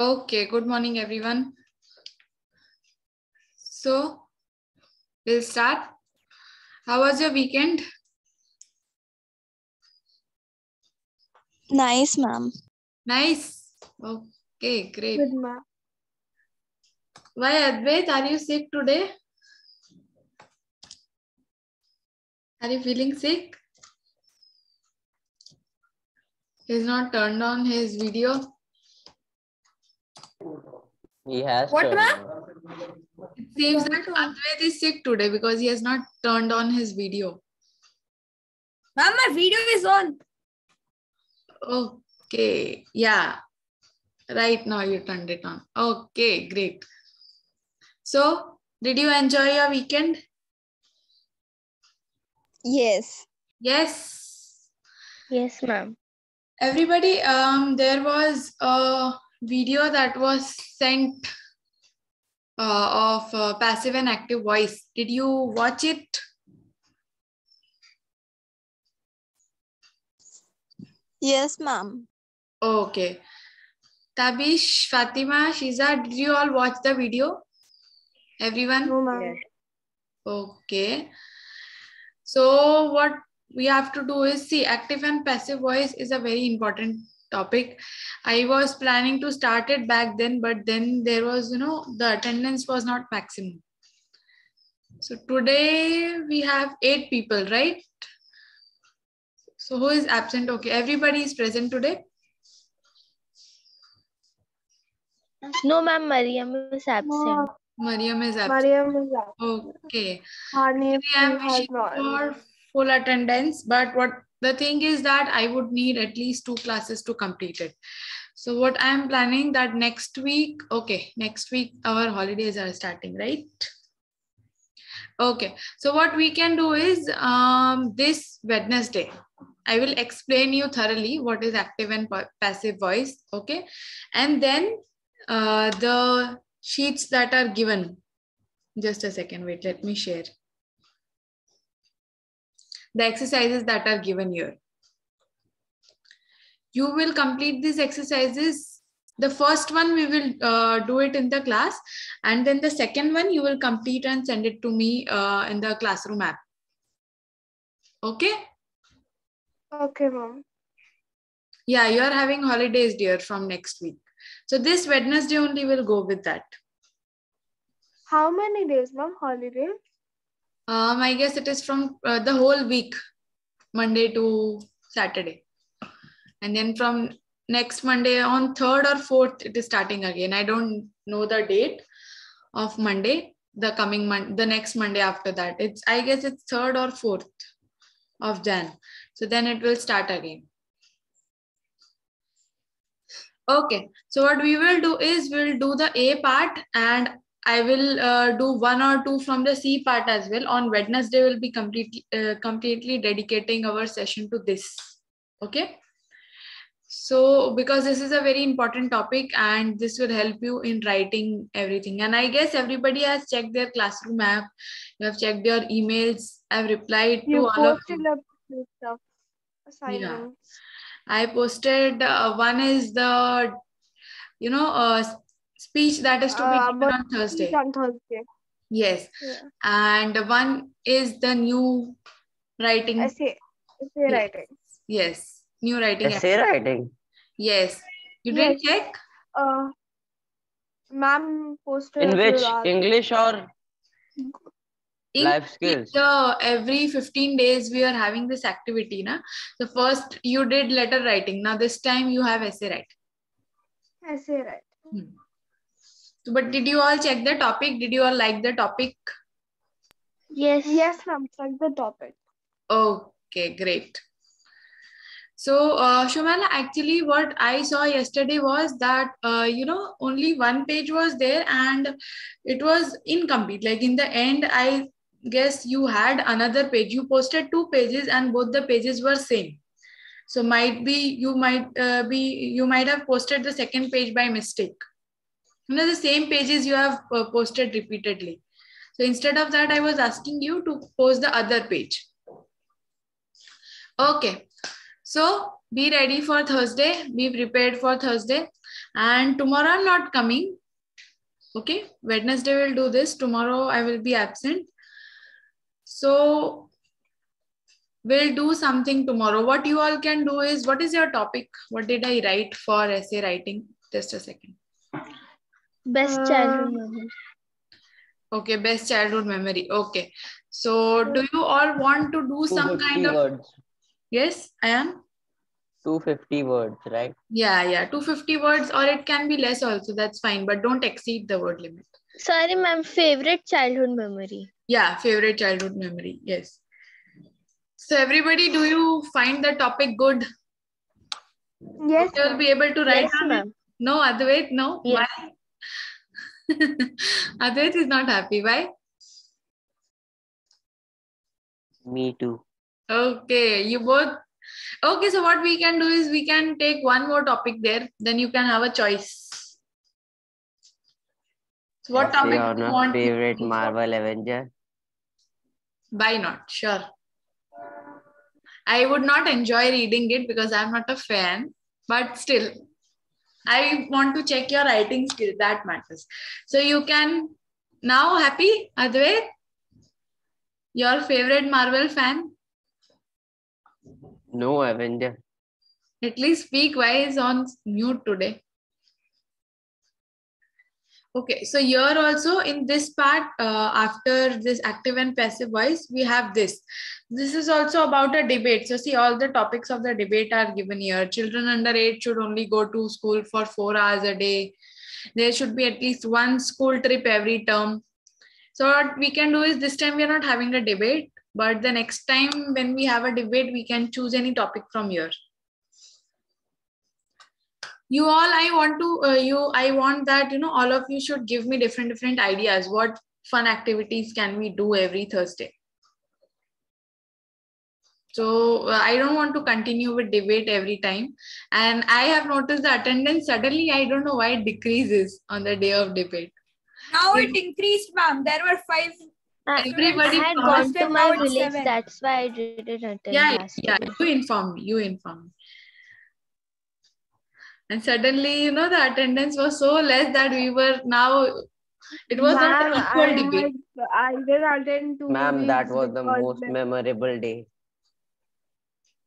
Okay, good morning, everyone. So, we'll start. How was your weekend? Nice, ma'am. Nice. Okay, great. Good, ma'am. Why, Advait, are you sick today? Are you feeling sick? He's not turned on his video. He has What, turned ma'am? on. It seems that Turned on. Advait is sick today because he has not turned on his video. Ma'am, my video is on. Okay, yeah. Right now you turned it on. Okay, great. So, did you enjoy your weekend? Yes. Yes. Yes, ma'am. Everybody, there was a video that was sent of passive and active voice. Did you watch it? Yes, ma'am. Okay. Tabish, Fatima, Shiza, did you all watch the video? Everyone? No, ma'am. Okay. So what we have to do is see active and passive voice is a very important topic. I was planning to start it back then, but then there was, the attendance was not maximum. So today we have 8 people, right? So who is absent? Okay, everybody is present today. No, ma'am, Mariam is absent. Mariam is absent. Mariam is absent. Okay. Hanif I am has wishing not. for full attendance, but what the thing is that I would need at least 2 classes to complete it. So what I am planning that next week, okay, next week our holidays are starting, right? Okay, so what we can do is this Wednesday, I will explain you thoroughly what is active and passive voice, okay? And then the sheets that are given, just a second, wait, let me share. The exercises that are given here. You will complete these exercises. The first one we will do it in the class, and then the second one you will complete and send it to me in the classroom app. Okay? Okay, ma'am. Yeah, you are having holidays, dear, from next week. So this Wednesday only will go with that. How many days, ma'am? Holiday? I guess it is from the whole week, Monday to Saturday. And then from next Monday on 3rd or 4th, it is starting again. I don't know the date of Monday, the coming month, the next Monday after that. I guess it's 3rd or 4th of Jan. So then it will start again. Okay, so what we will do is we'll do the A part and I will do 1 or 2 from the C part as well. On Wednesday, we'll be completely dedicating our session to this. Okay. So because this is a very important topic and this will help you in writing everything. And I guess everybody has checked their classroom app. You have checked your emails. I've replied to You all of posted you. a stuff. Assignments. Yeah. I posted one is the, speech that is to be given But on Thursday. on Thursday. Yes. Yeah. And one is the new writing. Essay writing. Yes. New writing. Essay writing. Yes. You Yes. didn't check? Ma'am posted. In which? English or In life skills? every 15 days we are having this activity. Na? The first you did letter writing. Now this time you have essay writing. Essay writing. So, but did you all check the topic? Did you all like the topic? Yes. Yes, ma'am. Check the topic. Okay, great. So, Shomala, actually what I saw yesterday was that, only one page was there and it was incomplete. Like in the end, I guess you had another page. You posted 2 pages and both the pages were same. So you might have posted the second page by mistake. The same pages you have posted repeatedly. So instead of that, I was asking you to post the other page. Okay. So be ready for Thursday. Be prepared for Thursday. And tomorrow I'm not coming. Okay. Wednesday we'll do this. Tomorrow I will be absent. So we'll do something tomorrow. What you all can do is, what is your topic? What did I write for essay writing? Just a second. Best childhood memory. Okay, best childhood memory. Okay. So do you all want to do some 250 kind of... words. Yes, I am. 250 words, right? Yeah. 250 words, or it can be less also. That's fine. But don't exceed the word limit. Sorry, ma'am. Favorite childhood memory. Yeah, favorite childhood memory. Yes. So everybody, do you find the topic good? Yes, You'll ma'am. be able to write Yes, down it? ma'am. No, Advait, no. Yes. Why? Advait is not happy. Why? Me too. Okay, you both. Okay, so what we can do is we can take one more topic there. Then you can have a choice. So what Essay topic on do you a want? favorite Marvel Avenger. Why not? Sure. I would not enjoy reading it because I'm not a fan, but still, I want to check your writing skill. That matters. So you can now happy, Advait? Your favorite Marvel fan? No Avenger. At least speak. Why is on mute today? Okay, so here also in this part, after this active and passive voice, we have this. This is also about a debate. So see, all the topics of the debate are given here. Children under 8 should only go to school for 4 hours a day. There should be at least one school trip every term. So what we can do is, this time we are not having a debate, but the next time when we have a debate, we can choose any topic from here. You all, I want that, all of you should give me different ideas. What fun activities can we do every Thursday? So I don't want to continue with debate every time. And I have noticed the attendance suddenly, I don't know why it decreases on the day of debate. Now it increased, ma'am. There were 5. Everybody I had promised. gone to Now my it's village. 7. That's why I didn't attend Yeah, yesterday. you inform me. And suddenly, the attendance was so less that we were now, it was not an Ma'am, equal debate. I didn't attend 2 Ma'am, that weeks was the because most memorable day.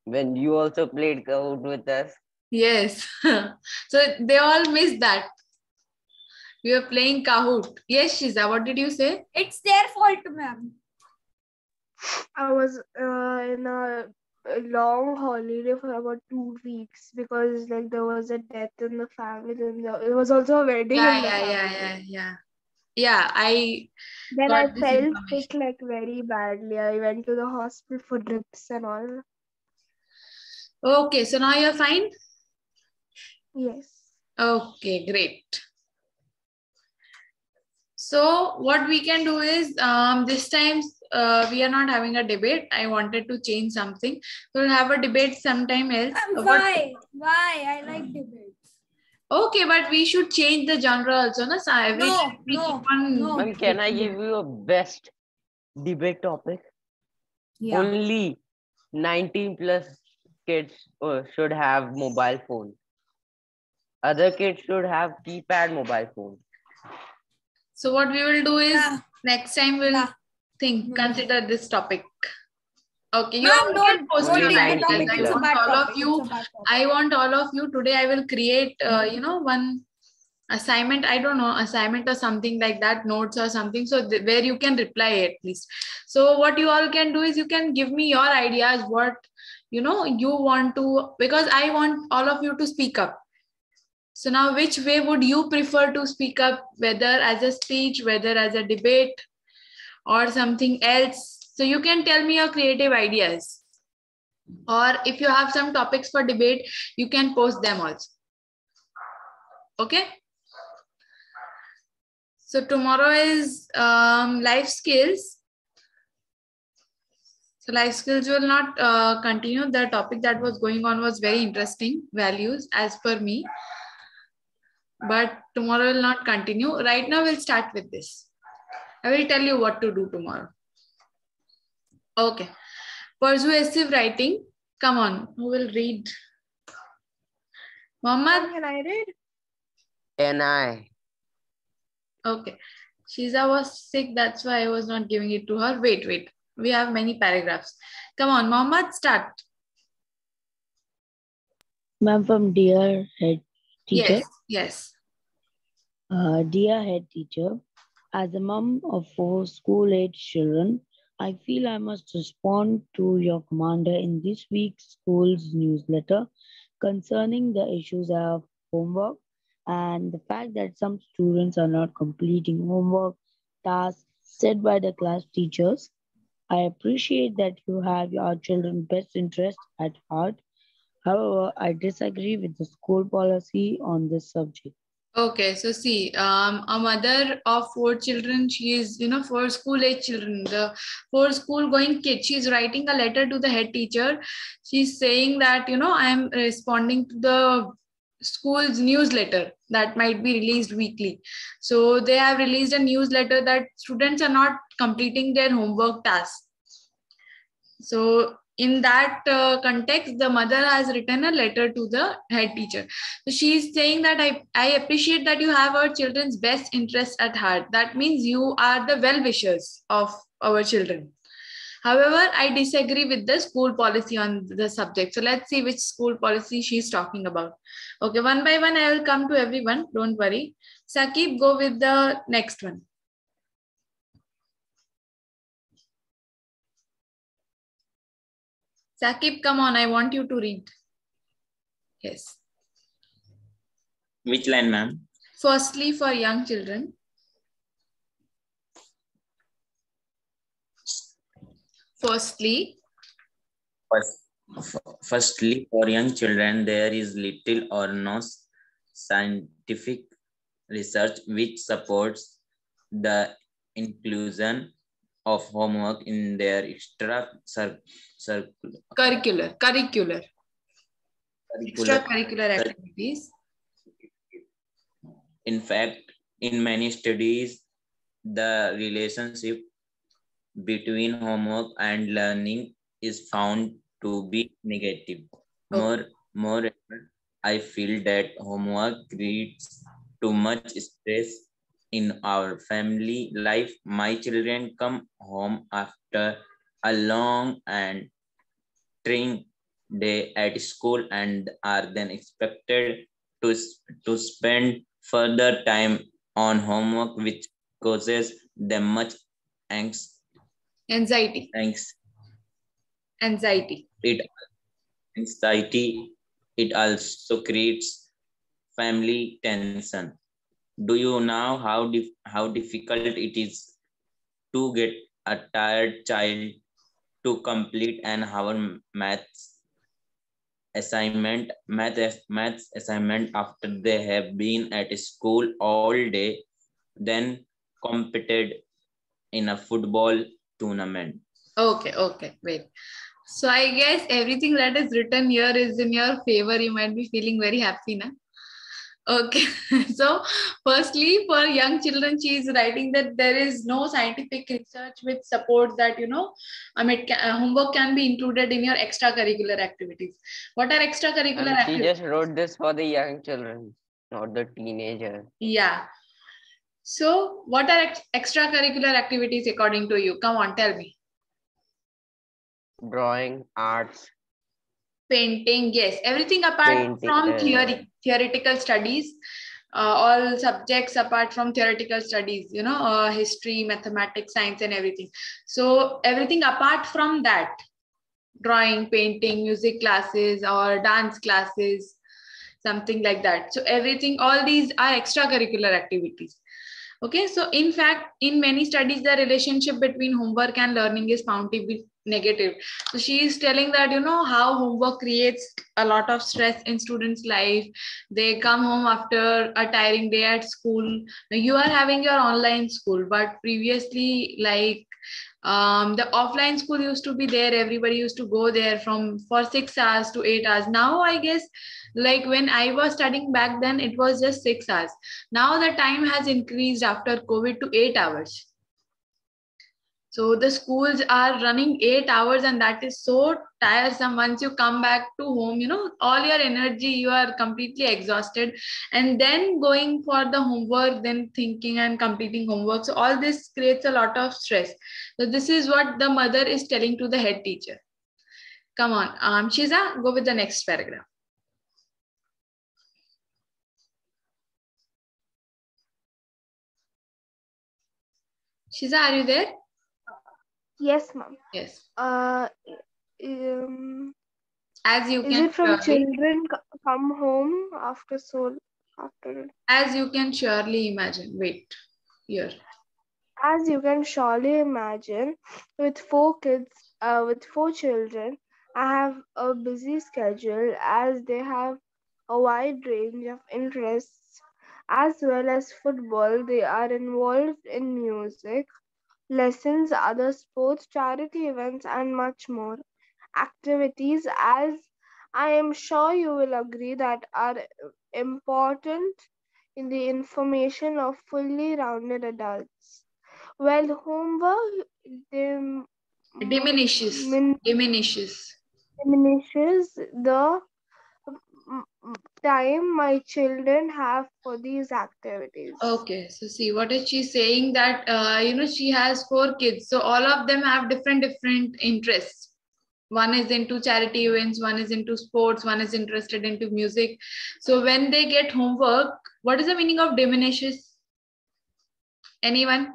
When you also played Kahoot with us. Yes. So they all missed that. We were playing Kahoot. Yes, Shiza, what did you say? It's their fault, ma'am. I was in a long holiday for about 2 weeks because there was a death in the family. Then there was also a wedding in the family. Yeah, I Then got I this felt information. sick very badly. I went to the hospital for drips and all. Okay, so now you're fine? Yes. Okay, great. So what we can do is, this time we are not having a debate. I wanted to change something. We'll have a debate sometime else. Why? I like debates. Okay, but we should change the genre also, na? So every time we keep on... Ma'am, can I give you a best debate topic? Yeah. Only 19 plus kids should have mobile phone. Other kids should have keypad mobile phone. So what we will do is, next time we'll consider this topic. Okay, you all can post your ideas. I want all of you today. I will create, one assignment. I don't know, assignment or something like that, notes or something. So where you can reply at least. So what you all can do is, you can give me your ideas. What you want to, because I want all of you to speak up. So now, which way would you prefer to speak up, whether as a speech, whether as a debate, or something else? So you can tell me your creative ideas. Or if you have some topics for debate, you can post them also. Okay? So tomorrow is life skills. So life skills will not continue. The topic that was going on was very interesting, values as per me. But tomorrow will not continue. Right now we'll start with this. I will tell you what to do tomorrow. Okay. Persuasive writing. Come on, who will read? Mohammed? Can I read? Can I? Okay. Shiza was sick, that's why I was not giving it to her. Wait. We have many paragraphs. Come on, Mohammed, start. Ma'am, from dear head teacher. Yes. Dear head teacher, as a mom of 4 school-age children, I feel I must respond to your commander in this week's school's newsletter concerning the issues of homework and the fact that some students are not completing homework tasks set by the class teachers. I appreciate that you have your children's best interest at heart. However, I disagree with the school policy on this subject. Okay, so see, a mother of 4 children, she is, 4 school-age children, the 4 school-going kids, she's writing a letter to the head teacher. She's saying that, I'm responding to the school's newsletter that might be released weekly. So they have released a newsletter that students are not completing their homework tasks. So in that context, the mother has written a letter to the head teacher. So she's saying that I appreciate that you have our children's best interest at heart. That means you are the well-wishers of our children. However, I disagree with the school policy on the subject. So let's see which school policy she's talking about. Okay, one by one, I will come to everyone. Don't worry. Saqib, go with the next one. Saqib, come on, I want you to read. Yes. Which line, ma'am? Firstly, for young children. Firstly, for young children, there is little or no scientific research which supports the inclusion of homework in their curricular activities. In fact, in many studies, the relationship between homework and learning is found to be negative. Moreover, I feel that homework creates too much stress in our family life. My children come home after a long and trying day at school and are then expected to spend further time on homework, which causes them much anxiety. It also creates family tension. Do you know how difficult it is to get a tired child to complete an hour maths assignment after they have been at school all day, then competed in a football tournament? Okay, wait. So I guess everything that is written here is in your favor. You might be feeling very happy now. Okay, so firstly, for young children, she is writing that there is no scientific research which supports that, homework can be included in your extracurricular activities. What are extracurricular activities? She just wrote this for the young children, not the teenagers. Yeah. So what are extracurricular activities according to you? Come on, tell me. Drawing, arts. Painting, yes. Everything apart from theoretical studies, all subjects apart from theoretical studies, history, mathematics, science, and everything. So everything apart from that, drawing, painting, music classes, or dance classes, something like that. So everything, all these are extracurricular activities. Okay, so in fact, in many studies, the relationship between homework and learning is found to be negative. So she is telling that, how homework creates a lot of stress in students' life. They come home after a tiring day at school. Now, you are having your online school, but previously, like the offline school used to be there. Everybody used to go there for 6 hours to 8 hours. Now, I guess, like when I was studying back then, it was just 6 hours. Now the time has increased after COVID to 8 hours. So the schools are running 8 hours, and that is so tiresome. Once you come back to home, all your energy, you are completely exhausted. And then going for the homework, then thinking and completing homework. So all this creates a lot of stress. So this is what the mother is telling to the head teacher. Come on, Shiza, go with the next paragraph. Shiza, are you there? Yes, ma'am. Yes. As you is can it from surely, children come home after as you can surely imagine. Wait, here. As you can surely imagine, with 4 children, I have a busy schedule as they have a wide range of interests. As well as football, they are involved in music, lessons, other sports, charity events, and much more. Activities, as I am sure you will agree, that are important in the information of fully rounded adults. Well, homework Diminishes. diminishes the time my children have for these activities. Okay, so see, what is she saying? That she has 4 kids, so all of them have different interests. One is into charity events, one is into sports, one is interested into music. So when they get homework, what is the meaning of diminishes? Anyone?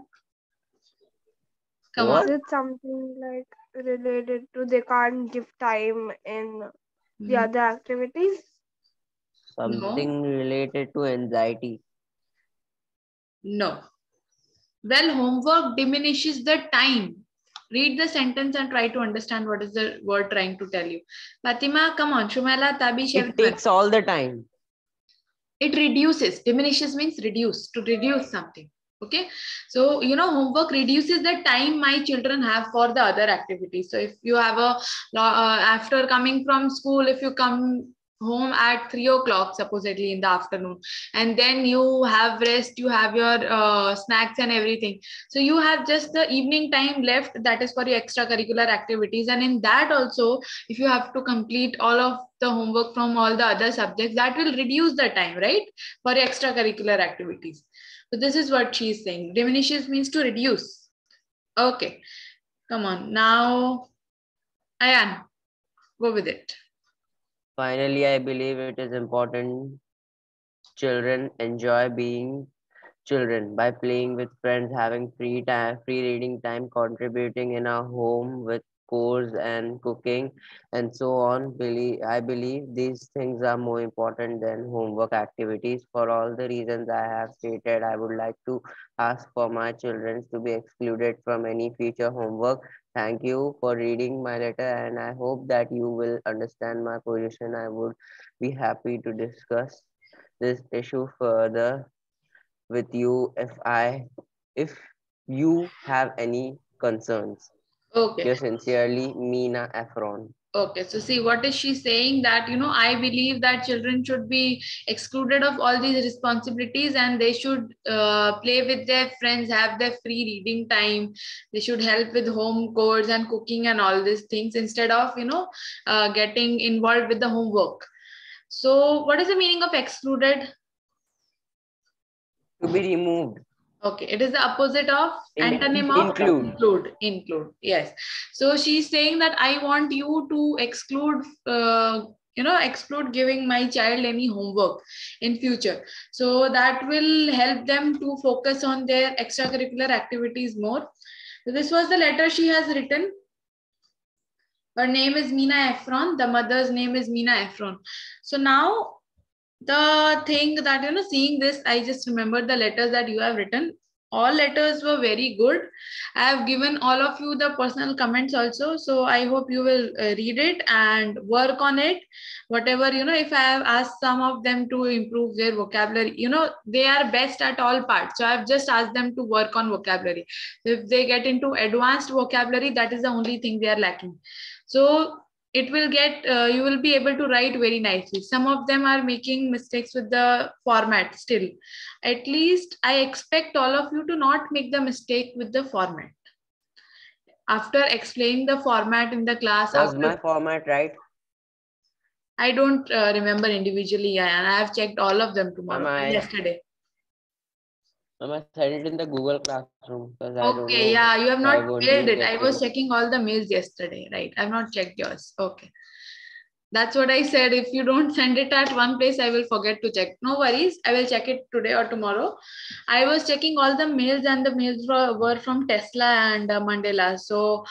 Come Is on. it something like related to they can't give time in the other activities? Something related to anxiety. No. Well, homework diminishes the time. Read the sentence and try to understand what is the word trying to tell you. Fatima, come on. Shumala, Tabish, It takes all the time. It reduces. Diminishes means reduce, to reduce something. Okay. So, homework reduces the time my children have for the other activities. So if you have after coming from school, if you come home at 3 o'clock, supposedly in the afternoon, and then you have rest, you have your snacks and everything. So you have just the evening time left, that is for your extracurricular activities. And in that also, if you have to complete all of the homework from all the other subjects, that will reduce the time, right, for your extracurricular activities. So this is what she's saying. Diminishes means to reduce. Okay, come on now, Ayan, go with it. Finally, I believe it is important children enjoy being children by playing with friends, having free reading time, contributing in a home with chores and cooking and so on. I believe these things are more important than homework activities. For all the reasons I have stated, I would like to ask for my children to be excluded from any future homework. Thank you for reading my letter, and I hope that you will understand my position. I would be happy to discuss this issue further with you if you have any concerns. Okay. Yours sincerely, Meena Efron. Okay, so see, what is she saying? That, I believe that children should be excluded of all these responsibilities, and they should play with their friends, have their free reading time. They should help with home chores and cooking and all these things instead of, getting involved with the homework. So what is the meaning of excluded? To be removed. Okay, it is the opposite of antonym of include. Yes. So she's saying that I want you to exclude exclude giving my child any homework in future. So that will help them to focus on their extracurricular activities more. So this was the letter she has written. Her name is Meena Efron. The mother's name is Meena Efron. So now the thing that, seeing this, I just remembered the letters that you have written. All letters were very good. I have given all of you the personal comments also. So I hope you will read it and work on it. Whatever, if I have asked some of them to improve their vocabulary, they are best at all parts. So I've just asked them to work on vocabulary. If they get into advanced vocabulary, that is the only thing they are lacking. So it will get, you will be able to write very nicely. Some of them are making mistakes with the format still. At least I expect all of you to not make the mistake with the format. after explaining the format in the class. Was my format right? I don't remember individually, and I have checked all of them yesterday. I sent it in the Google Classroom because I don't know. Okay, yeah, you have so I not won't shared be it. I getting was checking all the mails yesterday, right? I've not checked yours. Okay. That's what I said. If you don't send it at one place, I will forget to check. No worries. I will check it today or tomorrow. I was checking all the mails, and the mails were from Tesla and Mandela. So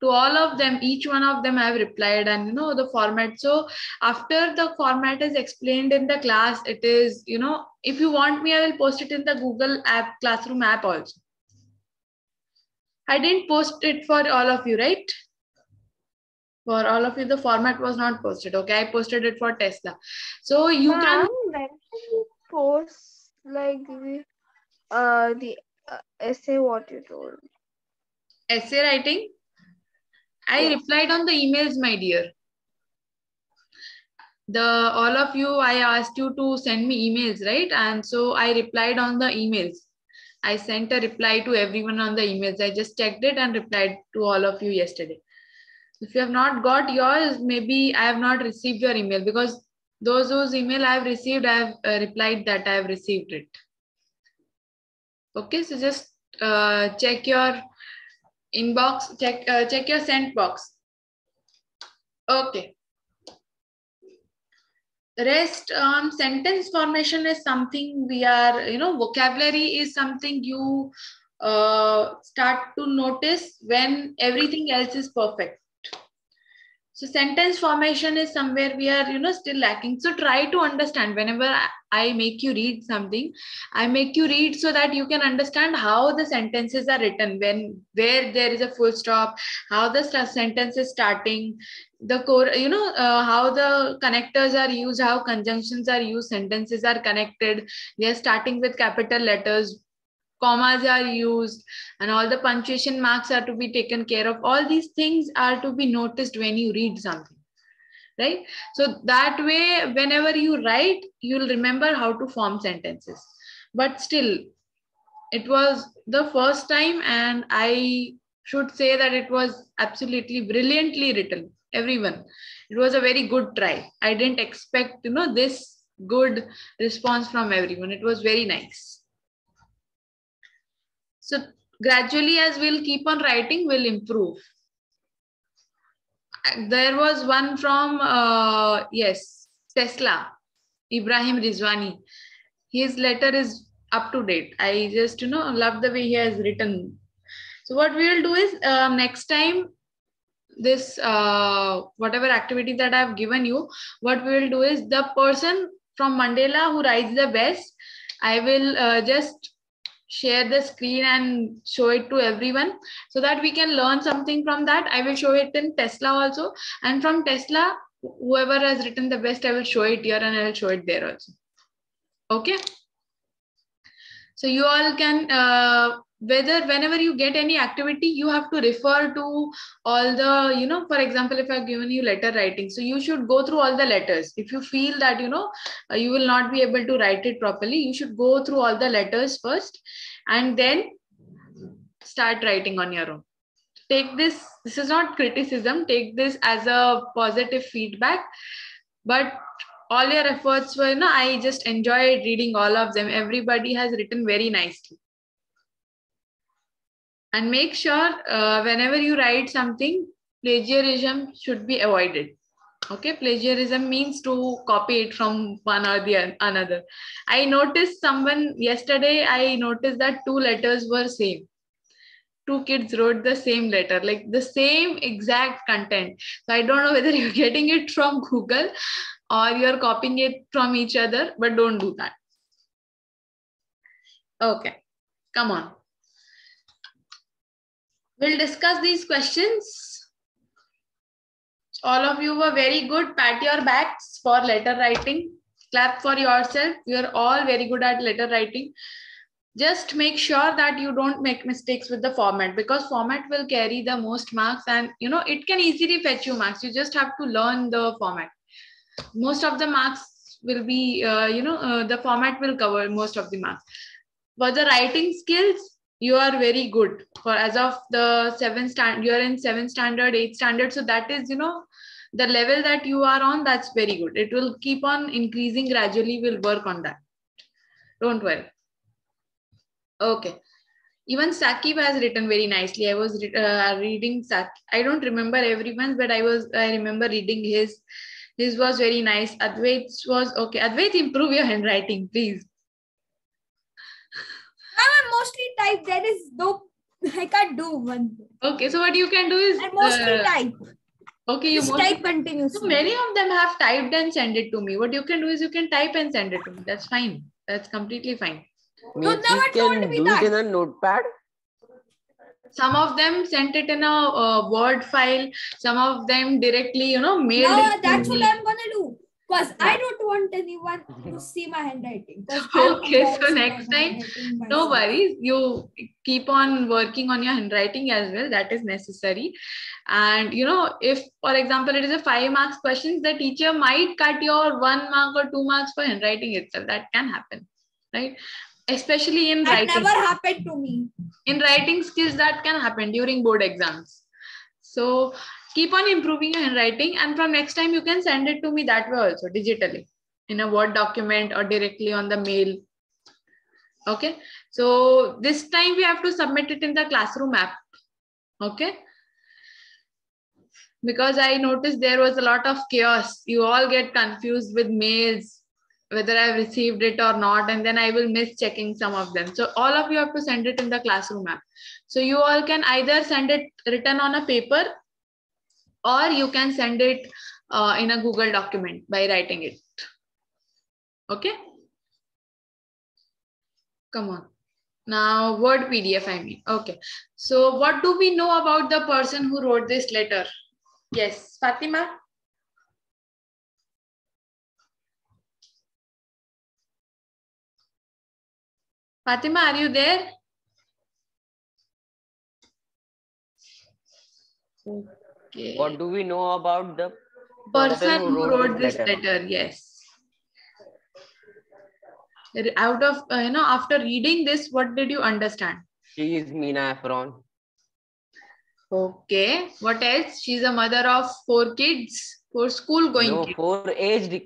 to all of them, each one of them I have replied, and you know the format. So after the format is explained in the class, it is, you know, if you want me, I will post it in the Google app, Classroom app also. I didn't post it for all of you, right? For all of you, the format was not posted. Okay, I posted it for Tesla. So you can post like the essay what you told. Essay writing. I replied on the emails, my dear. All of you, I asked you to send me emails, right? And so I replied on the emails. I sent a reply to everyone on the emails. I just checked it and replied to all of you yesterday. If you have not got yours, maybe I have not received your email, because those whose email I have received, I have replied that I have received it. Okay, so just check your inbox, check your sent box. Okay. Rest on sentence formation is something we are, you know, vocabulary is something you start to notice when everything else is perfect. So sentence formation is somewhere we are, you know, still lacking. So try to understand. Whenever I make you read something, I make you read so that you can understand how the sentences are written, where there is a full stop, how the sentence is starting, the core, you know, how the connectors are used, how conjunctions are used, sentences are connected. They are starting with capital letters, commas are used, and all the punctuation marks are to be taken care of. All these things are to be noticed when you read something, right? So that way, whenever you write, you'll remember how to form sentences. But still, it was the first time, and I should say that it was absolutely brilliantly written. Everyone, it was a very good try. I didn't expect, you know, this good response from everyone. It was very nice. So gradually, as we'll keep on writing, we'll improve. There was one from, Tesla, Ibrahim Rizwani. His letter is up to date. I just, you know, love the way he has written. So what we will do is, next time, this, whatever activity that I've given you, what we will do is, the person from Mandela who writes the best, I will just share the screen and show it to everyone so that we can learn something from that. I will show it in Tesla also, and from Tesla, whoever has written the best, I will show it here and I will show it there also. Okay. So you all can, whenever you get any activity, you have to refer to all the, you know, for example, if I've given you letter writing, so you should go through all the letters. If you feel that, you know, you will not be able to write it properly, you should go through all the letters first and then start writing on your own. Take this is not criticism, take this as a positive feedback, but all your efforts were, you know, I just enjoyed reading all of them. Everybody has written very nicely. And make sure whenever you write something, plagiarism should be avoided. Okay, plagiarism means to copy it from one or the another. I noticed someone yesterday, I noticed that 2 letters were same. 2 kids wrote the same letter, like the same exact content. So I don't know whether you're getting it from Google or you're copying it from each other, but don't do that. Okay, come on. We'll discuss these questions. All of you were very good. Pat your backs for letter writing. Clap for yourself. You're all very good at letter writing. Just make sure that you don't make mistakes with the format, because format will carry the most marks, and you know, it can easily fetch you marks. You just have to learn the format. Most of the marks will be, the format will cover most of the marks. For the writing skills, You are very good for as of the 7th standard. You are in 7th standard, 8th standard. So that is, the level that you are on, that's very good. It will keep on increasing gradually. We'll work on that. Don't worry. Okay. Even Sakib has written very nicely. I was reading I don't remember everyone's, but I remember reading his. His was very nice. Advait's was okay. Advait, improve your handwriting, please. I'm mostly type. There is no, I can't do one. Okay, so what you can do is I mostly type. Okay, you Just mostly type continuously. So many of them have typed and send it to me. What you can do is you can type and send it to me. That's fine. That's completely fine. Means we can do it in a notepad. Some of them sent it in a Word file. Some of them directly, mailed No, it to that's me. what I'm gonna do. Because I don't want anyone to see my handwriting. Okay, so next time, no worries. You keep on working on your handwriting as well. That is necessary. And, if, for example, it is a 5 marks question, the teacher might cut your 1 mark or 2 marks for handwriting itself. That can happen, right? Especially in that writing. Never happened to me. In writing skills, that can happen during board exams. So keep on improving your handwriting, and from next time you can send it to me that way also, digitally, in a Word document or directly on the mail. Okay, so this time we have to submit it in the classroom app. Okay, because I noticed there was a lot of chaos. You all get confused with mails, whether I've received it or not, and then I will miss checking some of them. So all of you have to send it in the classroom app. So you all can either send it written on a paper, or you can send it in a Google document by writing it. Okay. Come on. Now, Word PDF, I mean. Okay. So what do we know about the person who wrote this letter? Yes, Fatima? Fatima, are you there? Okay. What do we know about the person who wrote this letter? Yes. Out of, after reading this, what did you understand? She is Meena Efron. Okay. What else? She's a mother of 4 kids, 4 school-going kids. 4 aged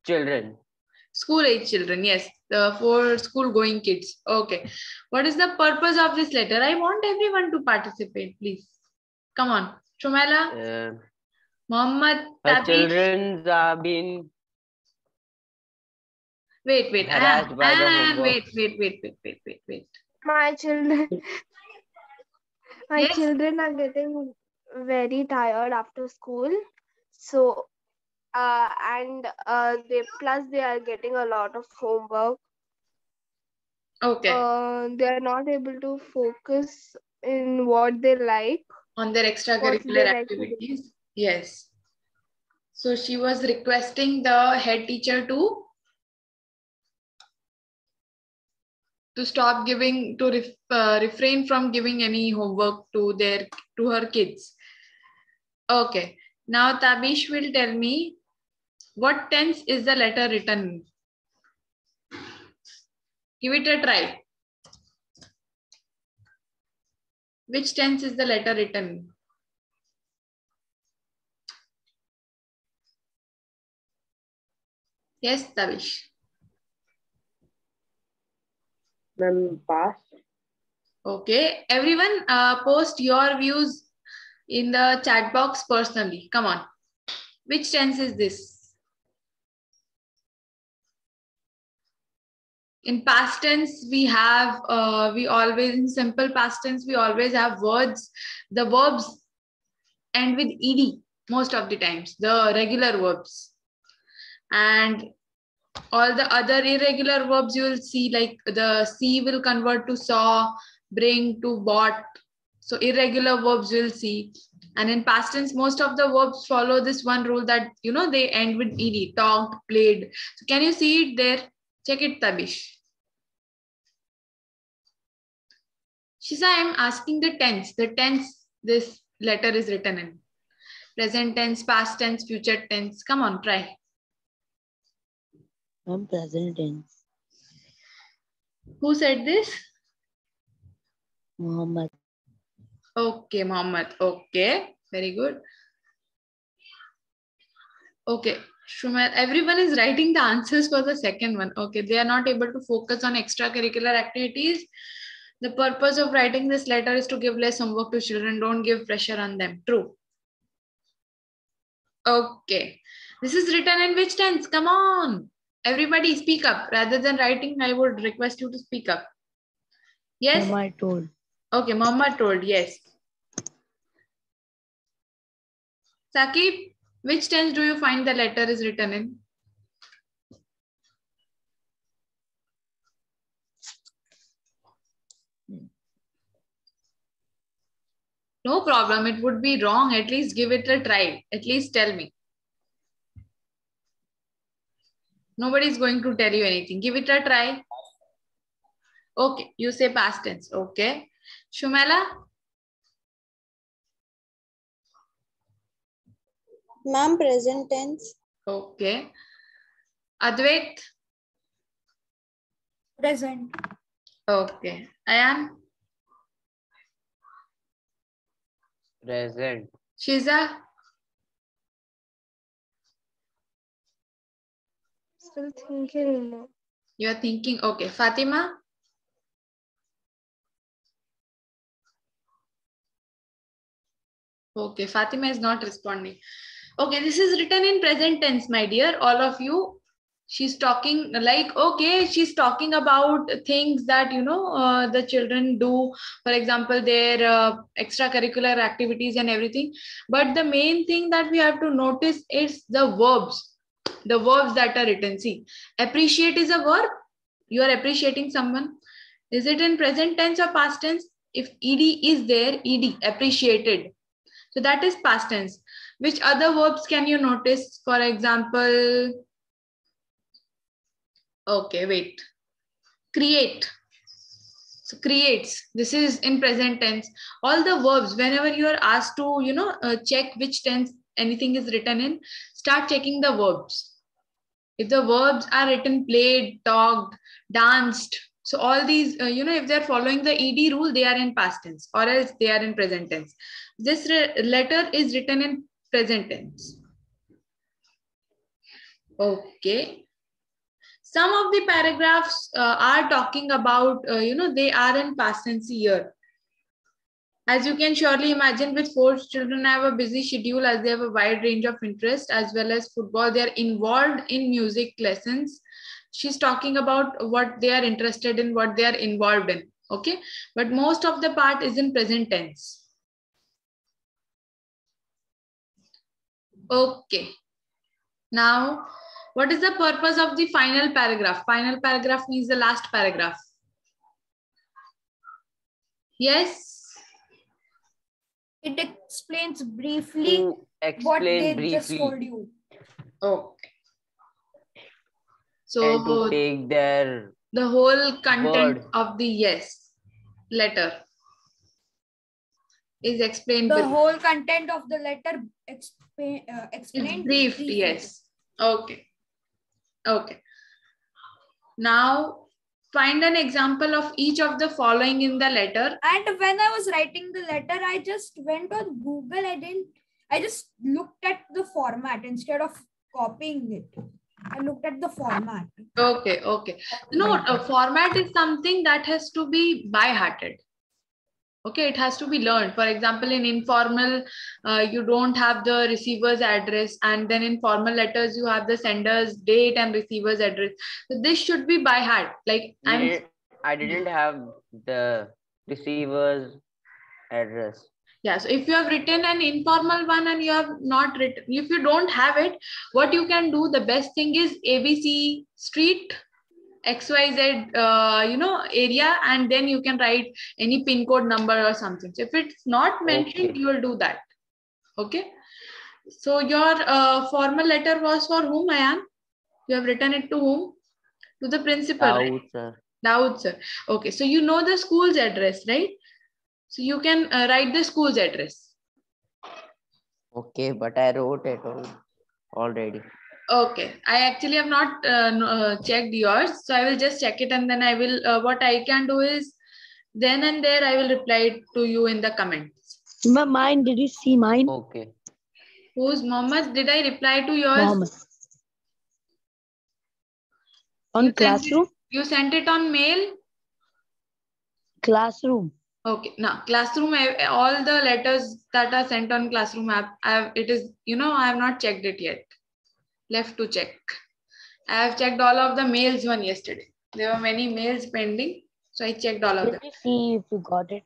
children. School-age children, yes. The 4 school-going kids. Okay. What is the purpose of this letter? I want everyone to participate, please. Come on. Shumaila? Mohammed? Her children are being Wait. harassed by the homework. Wait. My children, Yes. children are getting very tired after school. So, they are getting a lot of homework. Okay. They are not able to focus in what they like. On their extracurricular activities. Yes. So she was requesting the head teacher to stop giving, to refrain from giving any homework to her kids. Okay. Now Tabish will tell me what tense is the letter written in. Give it a try. Which tense is the letter written in? Yes, Tabish. Past. Okay. Everyone post your views in the chat box personally. Come on. Which tense is this? In past tense, we have, in simple past tense, we always have words. The verbs end with ed most of the times, the regular verbs. And all the other irregular verbs you will see, like the see will convert to saw, bring to bought. So irregular verbs you'll see. And in past tense, most of the verbs follow this one rule that, they end with ed, talked, played. So can you see it there? Check it, Tabish. Shiza, I'm asking the tense this letter is written in. Present tense, past tense, future tense. Come on, try. Present tense. Who said this? Muhammad. Okay, Mohammed. Okay, very good. Okay, Shumal, everyone is writing the answers for the second one. Okay, they are not able to focus on extracurricular activities. The purpose of writing this letter is to give less homework to children. Don't give pressure on them. True. Okay. This is written in which tense? Come on. Everybody speak up. Rather than writing, I would request you to speak up. Yes? Muhammad told. Okay, Mama told. Yes. Sakib, which tense do you find the letter is written in? No problem. It would be wrong. At least give it a try. At least tell me. Nobody is going to tell you anything. Give it a try. Okay. You say past tense. Okay. Shumela? Ma'am, present tense. Okay. Advait? Present. Okay. Ayan? Present. Shiza? Still thinking. You are thinking. Okay. Fatima? Okay. Fatima is not responding. Okay. This is written in present tense, my dear. All of you. She's talking like, okay, she's talking about things that, the children do. For example, their extracurricular activities and everything. But the main thing that we have to notice is the verbs that are written. See, appreciate is a verb. You are appreciating someone. Is it in present tense or past tense? If ed is there, ed, appreciated. So that is past tense. Which other verbs can you notice? For example, okay, wait. Create. So creates. This is in present tense. All the verbs, whenever you are asked to, check which tense anything is written in, start checking the verbs. If the verbs are written played, talked, danced, so all these, if they're following the ed rule, they are in past tense, or else they are in present tense. This letter is written in present tense. Okay. Some of the paragraphs are talking about, they are in past tense here. As you can surely imagine, with 4 children, I have a busy schedule as they have a wide range of interest as well as football. They are involved in music lessons. She's talking about what they are interested in, what they are involved in. Okay. But most of the part is in present tense. Okay. Now, what is the purpose of the final paragraph? Final paragraph means the last paragraph. Yes. It explains briefly what they just told you. Okay. So and to take their the whole content word of the letter is explained. The whole content of the letter explained briefed. Yes. Okay. Okay. Now find an example of each of the following in the letter. And when I was writing the letter, I just went on Google. I just looked at the format instead of copying it. I looked at the format. Okay. Okay. No, a format is something that has to be by-hearted. Okay, it has to be learned. For example, in informal, you don't have the receiver's address, and then in formal letters, you have the sender's date and receiver's address. So this should be by heart. Like I didn't have the receiver's address. Yeah, so if you have written an informal one and you have not written, if you don't have it, what you can do, the best thing is ABC Street, XYZ, area, and then you can write any pin code number or something. So if it's not mentioned, you will do that. Okay. So your formal letter was for whom, Ayan? You have written it to whom? To the principal. Dawood, right? sir. Dawood, sir. Okay. So you know the school's address, right? So you can write the school's address. Okay, but I wrote it already. Okay, I actually have not checked yours, so I will just check it and then I will, what I can do is then and there I will reply to you in the comments. Mine, did you see mine? Okay. Who's Mohammed? Did I reply to yours? Mohammed. On classroom? You sent it on mail? Classroom. Okay, now classroom, all the letters that are sent on classroom app, it is, I have not checked it yet. Left to check. I have checked all of the mails one yesterday. There were many mails pending. So I checked all of them. Let me see if you got it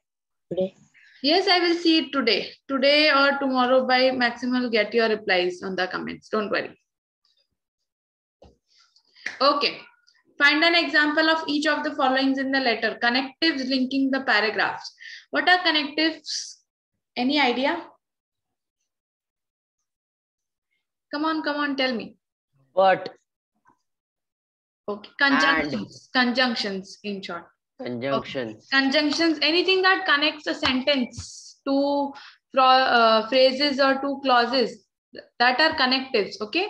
today. Yes, I will see it today. Today or tomorrow by maximum, get your replies on the comments. Don't worry. Okay. Find an example of each of the followings in the letter. Connectives linking the paragraphs. What are connectives? Any idea? Come on, tell me. But. Okay, conjunctions. Conjunctions in short. Conjunctions. Okay. Conjunctions, anything that connects a sentence to phrases or to clauses, that are connectives, okay?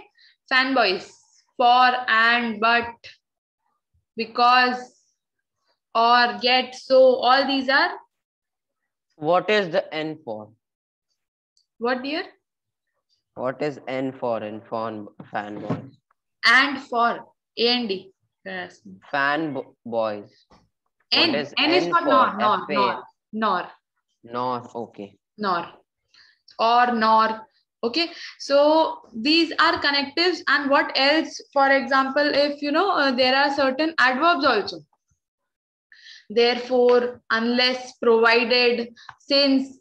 Fanboys, for, and, but, because, or, yet, so, all these are? What is the N for? What, dear? What is N for in fanboys? And for, A-N-D. Yes. Fanboys. N is for nor. Nor, okay. Nor. Or, nor. Okay. So these are connectives. And what else? For example, if there are certain adverbs also. Therefore, unless, provided, since.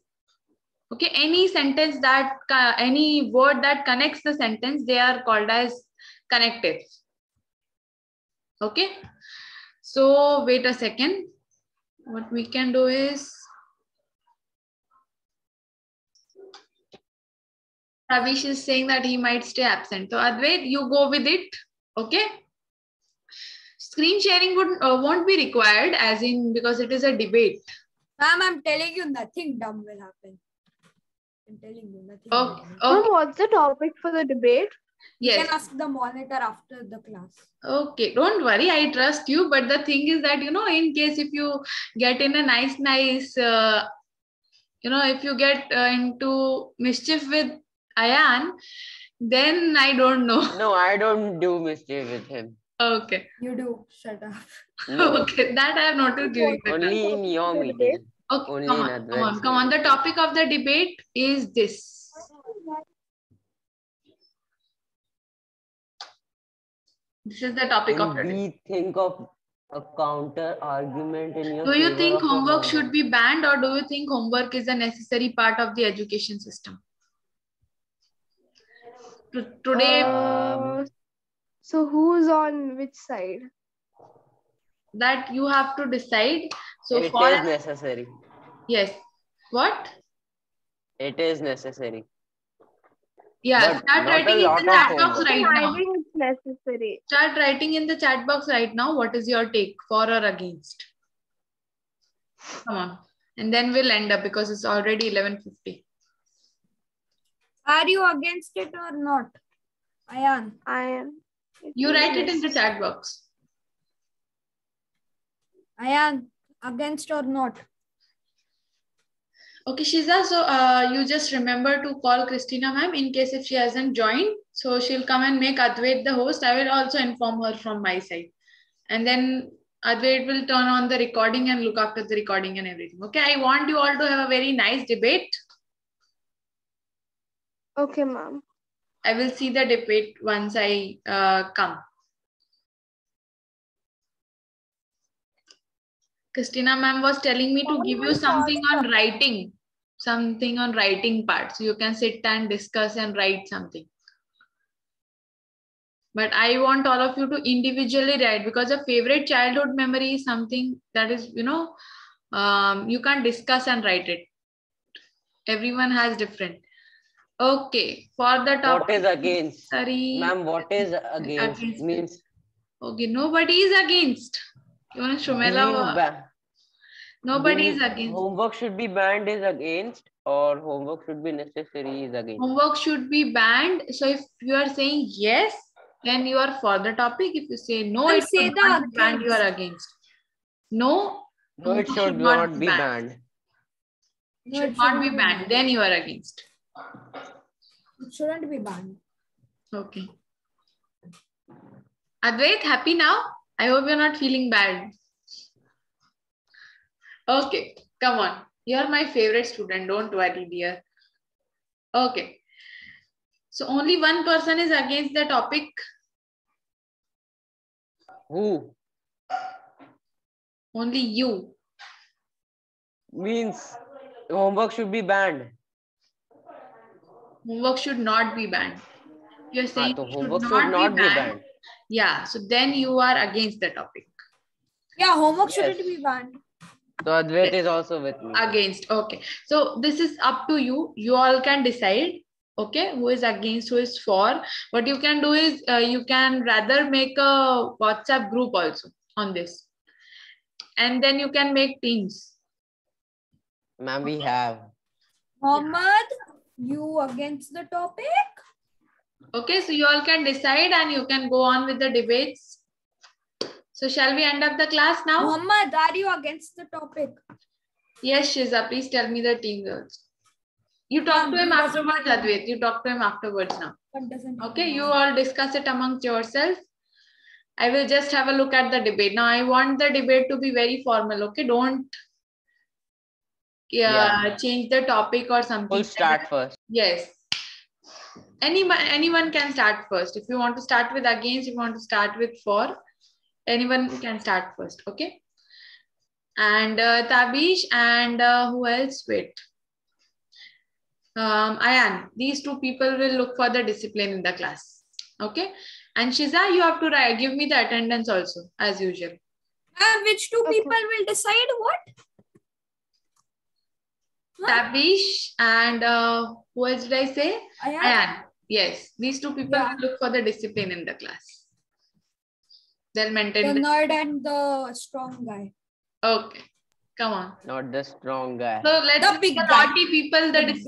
Okay. Any sentence that, any word that connects the sentence, they are called as connectives. Okay. So wait a second. What we can do is, Ravish is saying that he might stay absent. So Advait, you go with it. Okay. Screen sharing won't be required, as in, because it is a debate. Ma'am, I'm telling you, nothing dumb will happen. I'm telling you, nothing. Okay. Ma'am, what's the topic for the debate? You Yes. can ask the monitor after the class. Okay, don't worry, I trust you. But the thing is that, in case if you get in a nice, if you get into mischief with Ayan, then I don't know. No, I don't do mischief with him. Okay. You do. Shut up. No. Okay, that I have noted during the class. Only in your meeting. Okay, Only come on. The topic of the debate is this. This is the topic of today. We think of a counter argument in your Do you favor think of your homework should be banned, or do you think homework is a necessary part of the education system? Today, so who's on which side? that you have to decide. So it is necessary. Yes. What? It is necessary. Yeah, But start writing in the chat box right now. I think it's necessary. Start writing in the chat box right now. What is your take, for or against? Come on. And then we'll end up, because it's already 11:50. Are you against it or not? Ayan. I am. You write it in the chat box. Ayan, against or not? Okay, Shiza, so you just remember to call Christina ma'am in case if she hasn't joined. So she'll come and make Advait the host. I will also inform her from my side. And then Advait will turn on the recording and look after the recording and everything. Okay, I want you all to have a very nice debate. Okay, ma'am. I will see the debate once I come. Christina ma'am was telling me to give you something on writing. Something on writing part. So you can sit and discuss and write something. But I want all of you to individually write, because a favorite childhood memory is something that is, you can't discuss and write it. Everyone has different. Okay, for the topic. What is against? Sorry. Ma'am, what is against? Means. Okay, nobody is against. Nobody is against. Homework should be banned is against, or homework should be necessary is against? Homework should be banned. So if you are saying yes, then you are for the topic. If you say no, it's banned, you are against. No, No, it Homework should not be banned. It should not be banned. Then you are against. It shouldn't be banned. Okay. Advait, happy now? I hope you're not feeling bad. Okay, come on. You're my favorite student. Don't worry, dear. Okay. So only one person is against the topic. Who? Only you. Means homework should be banned. Homework should not be banned. You're saying So it homework should not be banned. Yeah, so then you are against the topic. Yeah, homework shouldn't be banned. So Advait is also with me. Against. Okay. So this is up to you. You all can decide. Okay, who is against, who is for. What you can do is you can rather make a WhatsApp group also on this. And then you can make teams. Ma'am, we have. Mohammed, you against the topic? Okay, so you all can decide and you can go on with the debates. So shall we end up the class now? Mohammed, are you against the topic? Yes, Shiza, please tell me the team girls. You talk to him afterwards, Advait. You talk to him afterwards now. Okay, you all discuss it amongst yourselves. I will just have a look at the debate. Now, I want the debate to be very formal. Okay, don't change the topic or something. We'll start first. Yes. Anyone can start first. If you want to start with against, if you want to start with for, anyone can start first. Okay. And Tabish and who else? Wait. Ayan. These two people will look for the discipline in the class. Okay. And Shiza, you have to give me the attendance also, as usual. Which two people will decide what? Tabish and who else did I say? Ayan. Yes, these two people will look for the discipline in the class. They'll maintain the nerd and the strong guy. Okay, come on. Not the strong guy. So let's make the naughty people. Let's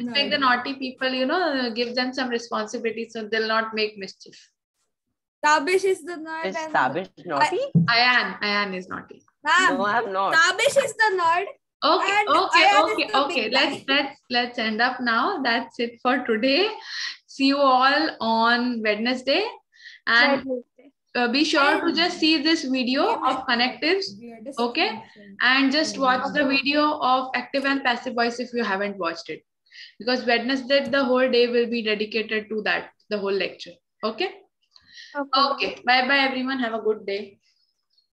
make the naughty people. You know, give them some responsibility so they'll not make mischief. Tabish is the nerd. Is Tabish naughty? Ayan is naughty. No, I'm not. Tabish is the nerd. Okay. Let's end up now. That's it for today. See you all on Wednesday, and be sure to just see this video of connectives. Okay, and just watch the video of active and passive voice if you haven't watched it, because Wednesday the whole day will be dedicated to that, the whole lecture. Okay. Okay. Bye bye everyone. Have a good day.